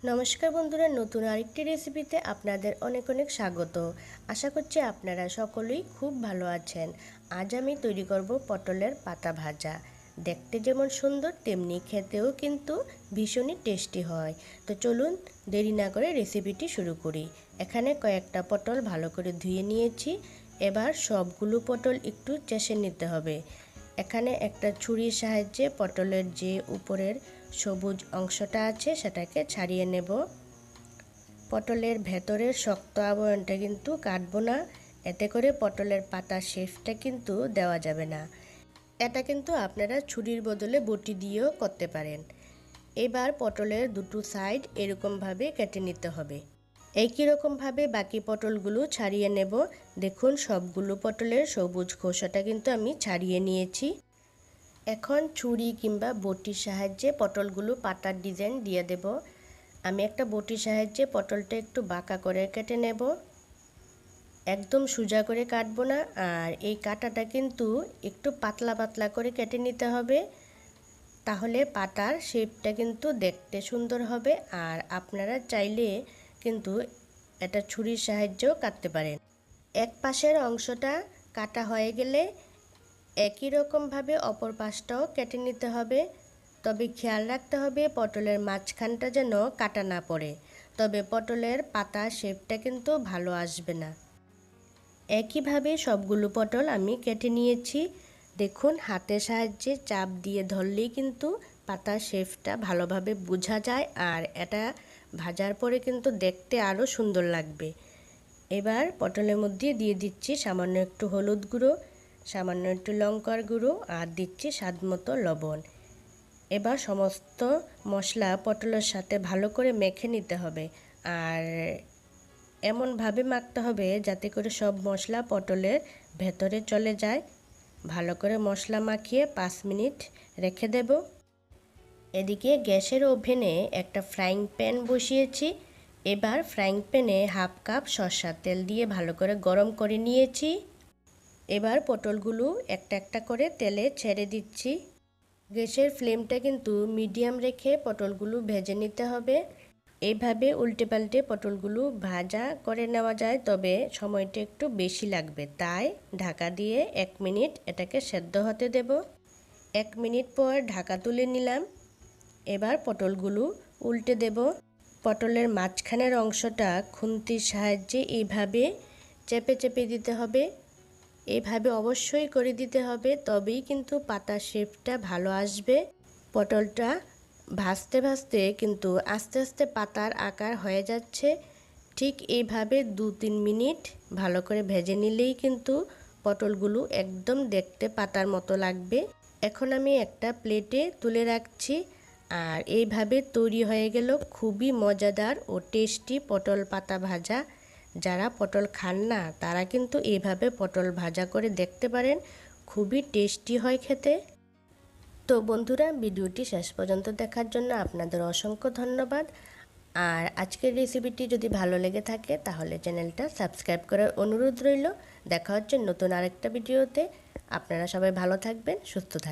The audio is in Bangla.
নমস্কার বন্ধুরা, নতুন আরেকটি রেসিপিতে আপনাদের অনেক অনেক স্বাগত। আশা করছি আপনারা সকলেই খুব ভালো আছেন। আজ আমি তৈরি করব পটলের পাতা ভাজা। দেখতে যেমন সুন্দর তেমনি খেতেও কিন্তু ভীষণই টেস্টি হয়। তো চলুন দেরি না করে রেসিপিটি শুরু করি। এখানে কয়েকটা পটল ভালো করে ধুয়ে নিয়েছি। এবার সবগুলো পটল একটু চেষে নিতে হবে। এখানে একটা ছুরির সাহায্যে পটলের যে উপরের সবুজ অংশটা আছে সেটাকে ছাড়িয়ে নেব। পটলের ভেতরের শক্ত আবরণটা কিন্তু কাটবো না, এতে করে পটলের পাতা শেপটা কিন্তু দেওয়া যাবে না। এটা কিন্তু আপনারা ছুরির বদলে বটি দিয়েও করতে পারেন। এবার পটলের দুটো সাইড এরকমভাবে কেটে নিতে হবে। একই রকমভাবে বাকি পটলগুলো ছাড়িয়ে নেব। দেখুন সবগুলো পটলের সবুজ খোসাটা কিন্তু আমি ছাড়িয়ে নিয়েছি। এখন ছুরি কিংবা বটির সাহায্যে পটলগুলো পাতার ডিজাইন দিয়ে দেব। আমি একটা বটির সাহায্যে পটলটা একটু বাঁকা করে কেটে নেব, একদম সোজা করে কাটবো না। আর এই কাটাটা কিন্তু একটু পাতলা পাতলা করে কেটে নিতে হবে, তাহলে পাতার শেপটা কিন্তু দেখতে সুন্দর হবে। আর আপনারা চাইলে কিন্তু এটা ছুরির সাহায্যেও কাটতে পারেন। এক পাশের অংশটা কাটা হয়ে গেলে একই রকমভাবে অপর পাশটাও কেটে নিতে হবে। তবে খেয়াল রাখতে হবে পটলের মাঝখানটা যেন কাটা না পড়ে, তবে পটলের পাতা শেপটা কিন্তু ভালো আসবে না। একইভাবে সবগুলো পটল আমি কেটে নিয়েছি। দেখুন হাতের সাহায্যে চাপ দিয়ে ধরলেই কিন্তু পাতার শেপটা ভালোভাবে বোঝা যায়, আর এটা ভাজার পরে কিন্তু দেখতে আরও সুন্দর লাগবে। এবার পটলের মধ্যে দিয়ে দিচ্ছি সামান্য একটু হলুদ গুঁড়ো, সামান্য একটু লঙ্কার গুঁড়ো, আর দিচ্ছি স্বাদমতো লবণ। এবার সমস্ত মশলা পটলের সাথে ভালো করে মেখে নিতে হবে। আর এমনভাবে মাখতে হবে যাতে করে সব মশলা পটলের ভেতরে চলে যায়। ভালো করে মশলা মাখিয়ে 5 মিনিট রেখে দেব। এদিকে গ্যাসের ওভেনে একটা ফ্রাইং প্যান বসিয়েছি। এবার ফ্রাইং প্যানে হাফ কাপ সরষের তেল দিয়ে ভালো করে গরম করে নিয়েছি। এবার পটলগুলো একটা একটা করে তেলে ছেড়ে দিচ্ছি। গ্যাসের ফ্লেমটা কিন্তু মিডিয়াম রেখে পটলগুলো ভেজে নিতে হবে। এইভাবে উল্টে পাল্টে পটলগুলো ভাজা করে নেওয়া যায়, তবে সময়টা একটু বেশি লাগবে। তাই ঢাকা দিয়ে 1 মিনিট এটাকে সেদ্ধ হতে দেব। 1 মিনিট পর ঢাকা তুলে নিলাম। এবার পটলগুলো উল্টে দেব। পটলের মাঝখানের অংশটা খুন্তির সাহায্যে এইভাবে চেপে চেপে দিতে হবে। এইভাবে অবশ্যই করে দিতে হবে, তবেই কিন্তু পাতার শেপটা ভালো আসবে। পটলটা ভাজতে ভাজতে কিন্তু আস্তে আস্তে পাতার আকার হয়ে যাচ্ছে। ঠিক এইভাবে 2-3 মিনিট ভালো করে ভেজে নিলেই কিন্তু পটলগুলো একদম দেখতে পাতার মতো লাগবে। এখন আমি একটা প্লেটে তুলে রাখছি। আর এইভাবে তৈরি হয়ে গেল খুবই মজাদার ও টেস্টি পটল পাতা ভাজা। যারা পটল খান না তারা কিন্তু এইভাবে পটল ভাজা করে দেখতে পারেন, খুবই টেস্টি হয় খেতে। তো বন্ধুরা, ভিডিওটি শেষ পর্যন্ত দেখার জন্য আপনাদের অসংখ্য ধন্যবাদ। আর আজকের রেসিপিটি যদি ভালো লেগে থাকে তাহলে চ্যানেলটা সাবস্ক্রাইব করার অনুরোধ রইল। দেখা হচ্ছে নতুন আরেকটা ভিডিওতে। আপনারা সবাই ভালো থাকবেন, সুস্থ থাকবেন।